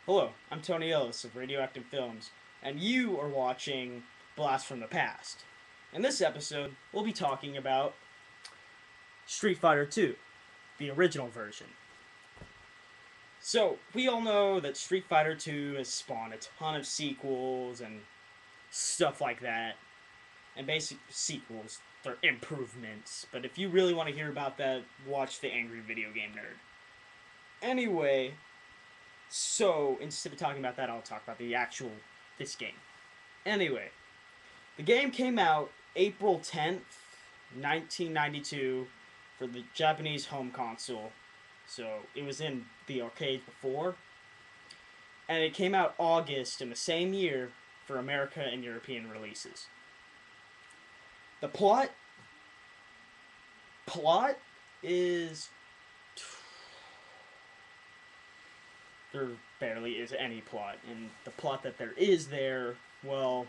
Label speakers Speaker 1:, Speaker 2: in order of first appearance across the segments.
Speaker 1: Hello, I'm Tony Ellis of Radioactive Films, and you are watching Blast from the Past. In this episode, we'll be talking about Street Fighter II, the original version. So, we all know that Street Fighter II has spawned a ton of sequels and stuff like that. And basic sequels, they're improvements. But if you really want to hear about that, watch The Angry Video Game Nerd. Anyway, so instead of talking about that, I'll talk about this game. Anyway, the game came out April 10th, 1992 for the Japanese home console. So it was in the arcades before. And it came out August in the same year for America and European releases. The plot is there barely is any plot, and the plot that there is there, well,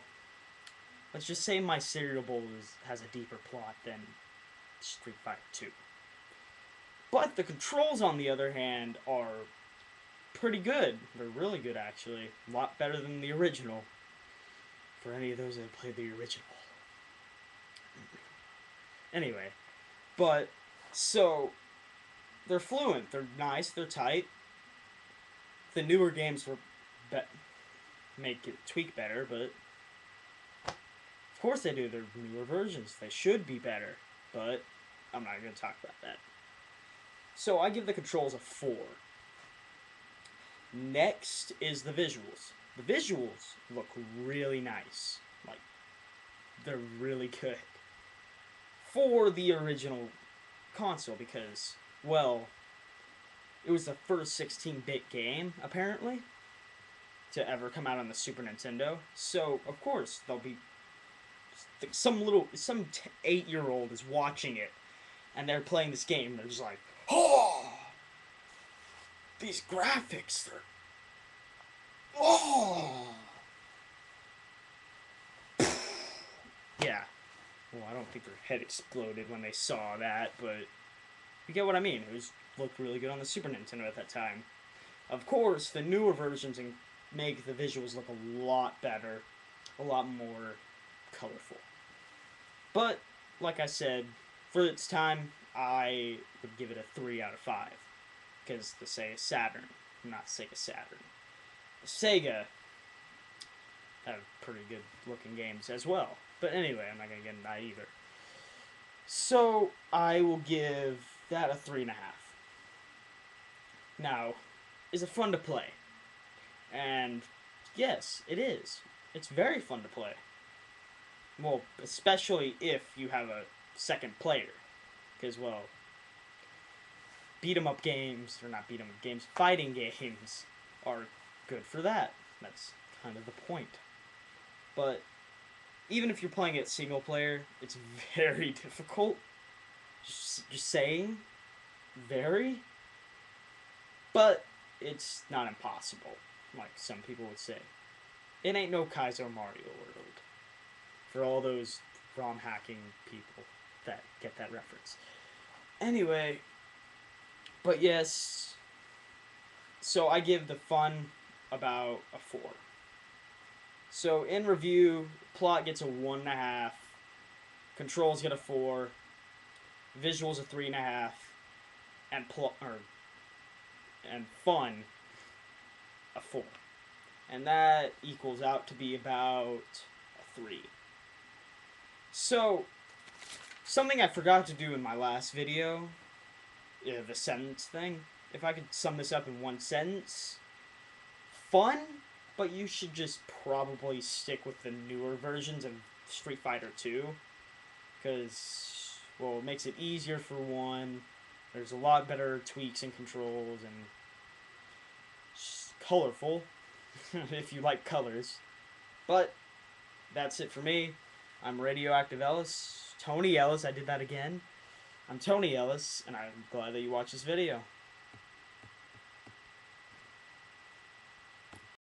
Speaker 1: let's just say My Cereal Bowl has a deeper plot than Street Fighter 2. But the controls, on the other hand, are pretty good. They're really good, actually. A lot better than the original. For any of those that played the original. Anyway, but, so, they're fluent, they're nice, they're tight. The newer games were make it tweak better, but of course they do. They're newer versions. They should be better, but I'm not going to talk about that. So I give the controls a 4. Next is the visuals. The visuals look really nice. Like, they're really good. For the original console, because, well, it was the first 16-bit game, apparently, to ever come out on the Super Nintendo. So, of course, there'll be some 8-year-old is watching it, and they're playing this game, and they're just like, oh, these graphics, they're, oh. Yeah. Well, I don't think their head exploded when they saw that, but you get what I mean. It looked really good on the Super Nintendo at that time. Of course, the newer versions make the visuals look a lot better, a lot more colorful. But, like I said, for its time, I would give it a 3 out of 5. Because the Sega Saturn, not Sega Saturn. Sega have pretty good looking games as well. But anyway, I'm not going to get into that either. So, I will give that a 3.5. Now, is it fun to play? And yes, it is. It's very fun to play. Well, especially if you have a second player. Because, well, fighting games are good for that. That's kind of the point. But even if you're playing it single player, it's very difficult. Just saying. Very. But it's not impossible, like some people would say. It ain't no Kaiser Mario World. For all those ROM hacking people that get that reference. Anyway, but yes, so I give the fun about a 4. So in review, plot gets a 1.5, controls get a 4, visuals a 3.5, and fun a 4. And that equals out to be about a 3. So, something I forgot to do in my last video, the sentence thing, if I could sum this up in one sentence, fun, but you should just probably stick with the newer versions of Street Fighter 2, because, well, it makes it easier for one, there's a lot better tweaks and controls, and colorful, if you like colors. But, that's it for me. I'm Radioactive Ellis. Tony Ellis, I did that again. I'm Tony Ellis, and I'm glad that you watched this video.